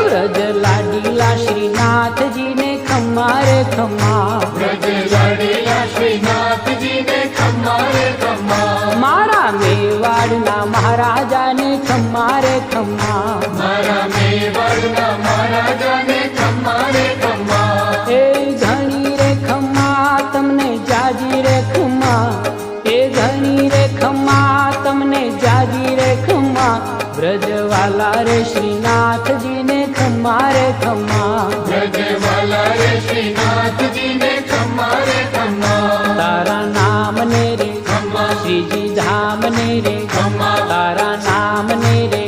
व्रज लाडीला श्रीनाथ जी ने खम्मा रे खम्मा, व्रज लाडीला श्रीनाथ जी ने खम्मा रे खम्मा, मारा मेवाड़ना महाराजा ने खम्मा रे खम्मा, मारा मेवाड़ना महाराजा ने खम्मा रे खम्मा, ए घणी रे खम्मा तमने जाजी रे खम्मा, ए घणी रे खम्मा तमने जाजी रे खम्मा, ब्रजवाला रे श्रीनाथ जी ने खम्मा रे खम्मा, ब्रजवाला रे श्रीनाथ जी ने खम्मा रे खम्मा, तारा नाम ने रे खम्मा, श्रीजी धाम ने रे खम्मा, तारा नाम ने रे